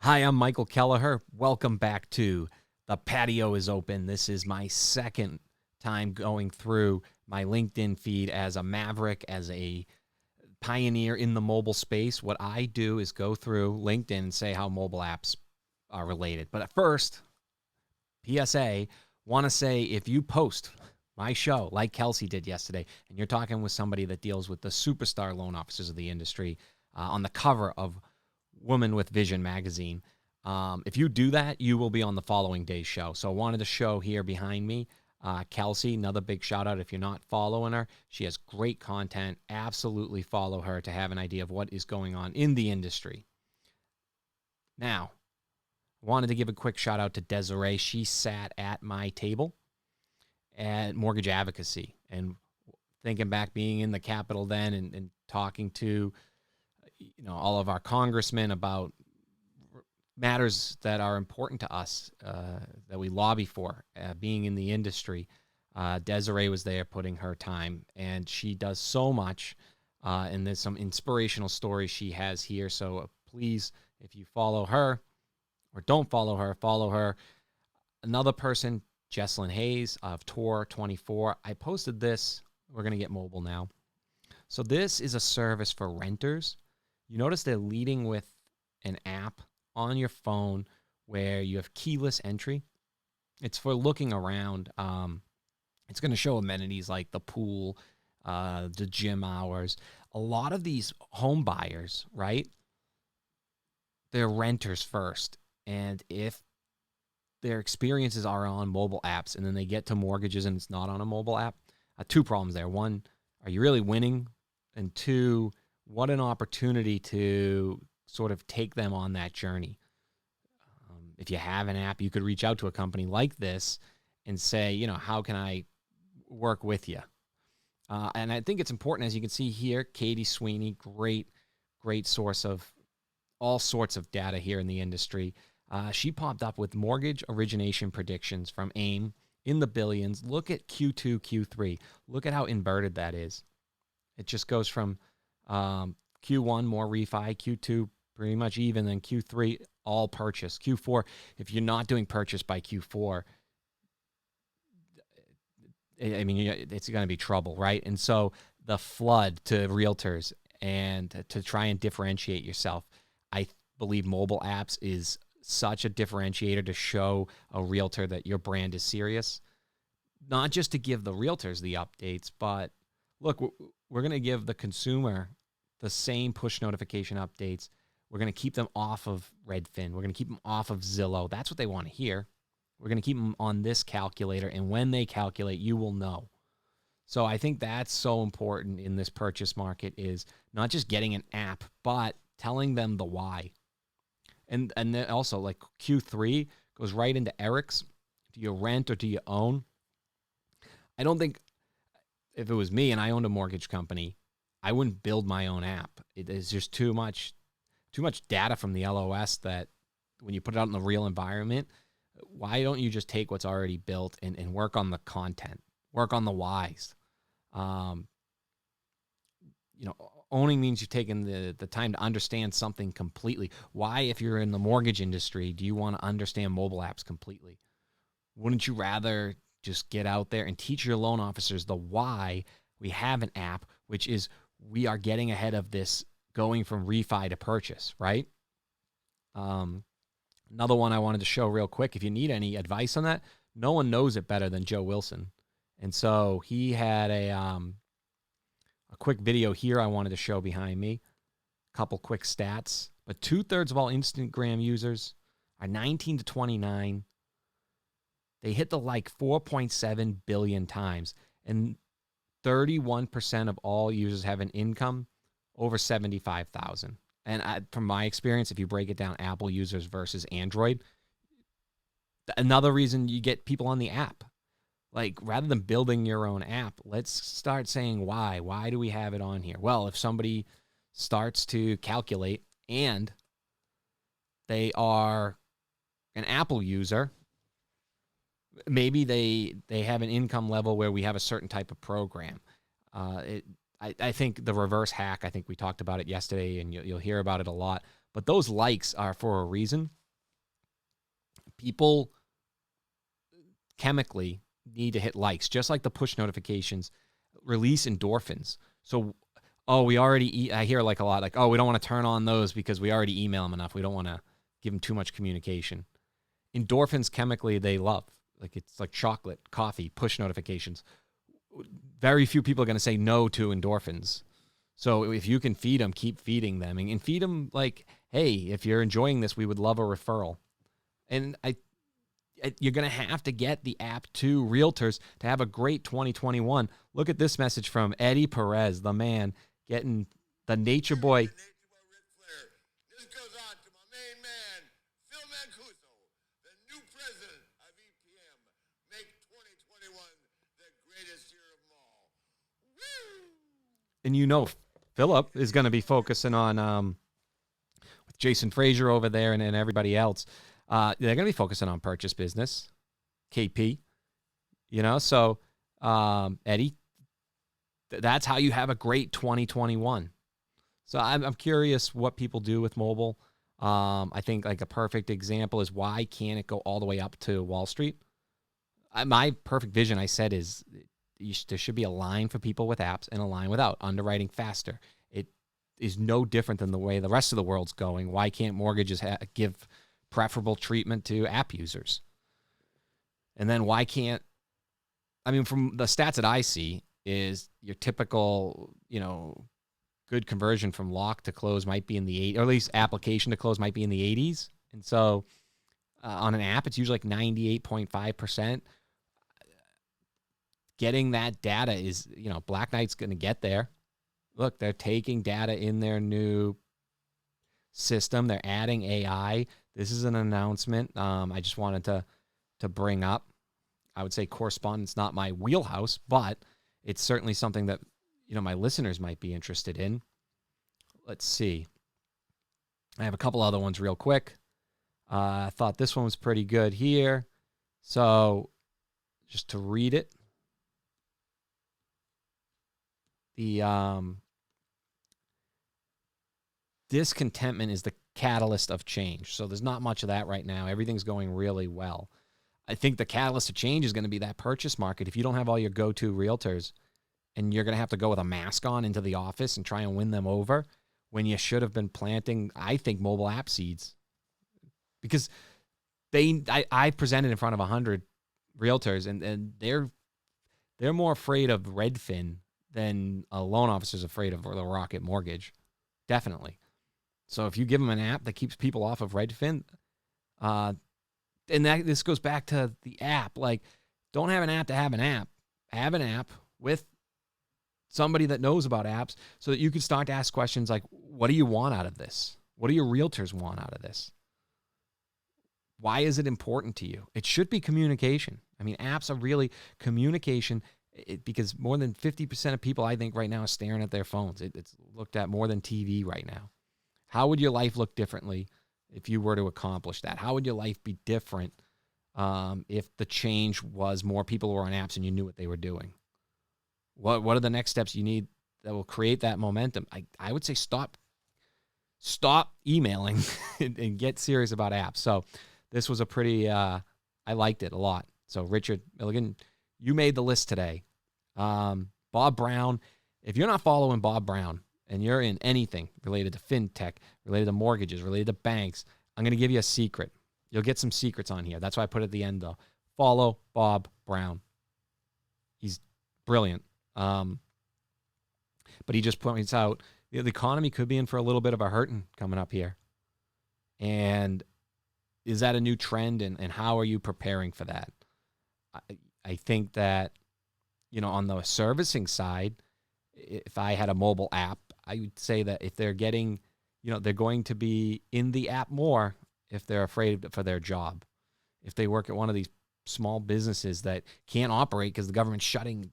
Hi, I'm Michael Kelleher. Welcome back to The Patio is Open. This is my second time going through my LinkedIn feed as a maverick, as a pioneer in the mobile space. What I do is go through LinkedIn and say how mobile apps are related. But at first, PSA, want to say if you post my show like Kelsey did yesterday, and you're talking with somebody that deals with the superstar loan officers of the industry on the cover of Woman with Vision magazine. If you do that, you will be on the following day's show. So I wanted to show here behind me, Kelsey, another big shout out. If you're not following her, she has great content. Absolutely follow her to have an idea of what is going on in the industry. Now, I wanted to give a quick shout out to Desiree. She sat at my table at Mortgage Advocacy, and thinking back being in the Capitol then and talking to all of our congressmen about matters that are important to us, that we lobby for, being in the industry. Desiree was there putting her time, and she does so much, and there's some inspirational stories she has here. So please, if you follow her or don't follow her. Another person, Jesslyn Hayes of Tour 24. I posted this. We're going to get mobile now. So this is a service for renters. You notice they're leading with an app on your phone where you have keyless entry. It's for looking around. It's going to show amenities like the pool, the gym hours. A lot of these home buyers, right? They're renters first. And if their experiences are on mobile apps and then they get to mortgages and it's not on a mobile app, two problems there. One, are you really winning? And two, what an opportunity to sort of take them on that journey. If you have an app, you could reach out to a company like this and say, how can I work with you? And I think it's important, as you can see here, Katie Sweeney, great source of all sorts of data here in the industry. She popped up with mortgage origination predictions from AIM in the billions. Look at Q2, Q3. Look at how inverted that is. It just goes from Q1, more refi, Q2, pretty much even, then Q3, all purchase. Q4, if you're not doing purchase by Q4, it's going to be trouble, right? And so the flood to realtors and to try and differentiate yourself, I believe mobile apps is such a differentiator to show a realtor that your brand is serious. Not just to give the realtors the updates, but look, we're going to give the consumer the same push notification updates. We're going to keep them off of Redfin. We're going to keep them off of Zillow. That's what they want to hear. We're going to keep them on this calculator, and when they calculate, you will know. So I think that's so important in this purchase market, is not just getting an app, but telling them the why. And then also, like Q3 goes right into Eric's. Do you rent or do you own? I don't think, if it was me and I owned a mortgage company, I wouldn't build my own app. It is just too much data from the LOS that when you put it out in the real environment, why don't you just take what's already built and work on the content, work on the whys? Owning means you've taken the time to understand something completely. Why, if you're in the mortgage industry, do you want to understand mobile apps completely? Wouldn't you rather just get out there and teach your loan officers the why we have an app, which is we are getting ahead of this going from refi to purchase, right? Another one I wanted to show real quick, if you need any advice on that, no one knows it better than Joe Wilson. And so he had a quick video here I wanted to show behind me, a couple quick stats. But 2/3 of all Instagram users are 19 to 29. They hit the like 4.7 billion times. And 31% of all users have an income over $75,000. And from my experience, if you break it down, Apple users versus Android, another reason you get people on the app. Like, rather than building your own app, let's start saying why. Why do we have it on here? Well, if somebody starts to calculate and they are an Apple user, maybe they have an income level where we have a certain type of program. I think the reverse hack, I think we talked about it yesterday, and you'll hear about it a lot. But those likes are for a reason. People chemically need to hit likes, just like the push notifications release endorphins. So, I hear like a lot, like, we don't want to turn on those because we already email them enough. We don't want to give them too much communication. Endorphins chemically, they love. Like, it's like chocolate, coffee, push notifications. Very few people are going to say no to endorphins. So if you can feed them, keep feeding them. And feed them like, hey, if you're enjoying this, we would love a referral. And you're going to have to get the app to realtors to have a great 2021. Look at this message from Eddie Perez, the man, getting the Nature Boy. This goes on to my main man, Phil Mancuso, the new president of EPM. Make 2021 the greatest year of them all. Woo! And Philip is going to be focusing on, with Jason Frazier over there and everybody else, they're going to be focusing on purchase business, KP, so Eddie, that's how you have a great 2021. So I'm curious what people do with mobile. I think like a perfect example is, why can't it go all the way up to Wall Street? My perfect vision, I said, is there should be a line for people with apps and a line without, underwriting faster. It is no different than the way the rest of the world's going. Why can't mortgages give preferable treatment to app users? And then why can't, from the stats that I see, is your typical, good conversion from lock to close might be in the 80s, or at least application to close might be in the 80s. And so on an app, it's usually like 98.5%. Getting that data is, Black Knight's going to get there. Look, they're taking data in their new system. They're adding AI. This is an announcement I just wanted to bring up. I would say correspondence, not my wheelhouse, but it's certainly something that, my listeners might be interested in. Let's see. I have a couple other ones real quick. I thought this one was pretty good here. So just to read it. The discontentment is the catalyst of change. So there's not much of that right now. Everything's going really well. I think the catalyst of change is going to be that purchase market. If you don't have all your go-to realtors and you're going to have to go with a mask on into the office and try and win them over, when you should have been planting, I think, mobile app seeds. Because I presented in front of 100 realtors, and they're more afraid of Redfin than a loan officer's afraid of the Rocket Mortgage. Definitely. So if you give them an app that keeps people off of Redfin, and this goes back to the app. Like, don't have an app to have an app. Have an app with somebody that knows about apps so that you can start to ask questions like, what do you want out of this? What do your realtors want out of this? Why is it important to you? It should be communication. Apps are really communication, because more than 50% of people, I think, right now are staring at their phones. It's looked at more than TV right now. How would your life look differently if you were to accomplish that? How would your life be different if the change was more people were on apps and you knew what they were doing? What are the next steps you need that will create that momentum? I would say stop emailing and get serious about apps. So this was a pretty, I liked it a lot. So Richard Milligan, you made the list today. Bob Brown, if you're not following Bob Brown and you're in anything related to fintech, related to mortgages, related to banks, I'm going to give you a secret. You'll get some secrets on here. That's why I put it at the end, though. Follow Bob Brown. He's brilliant. But he just points out the economy could be in for a little bit of a hurting coming up here. And is that a new trend? And how are you preparing for that? I think that, on the servicing side, if I had a mobile app, I would say that if they're getting, they're going to be in the app more if they're afraid for their job. If they work at one of these small businesses that can't operate because the government's shutting,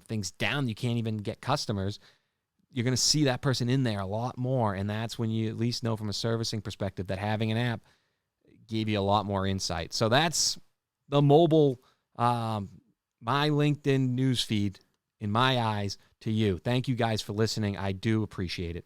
things down, you can't even get customers, you're going to see that person in there a lot more. And that's when you at least know from a servicing perspective that having an app gave you a lot more insight. So that's the mobile, my LinkedIn newsfeed, in my eyes, to you. Thank you guys for listening. I do appreciate it.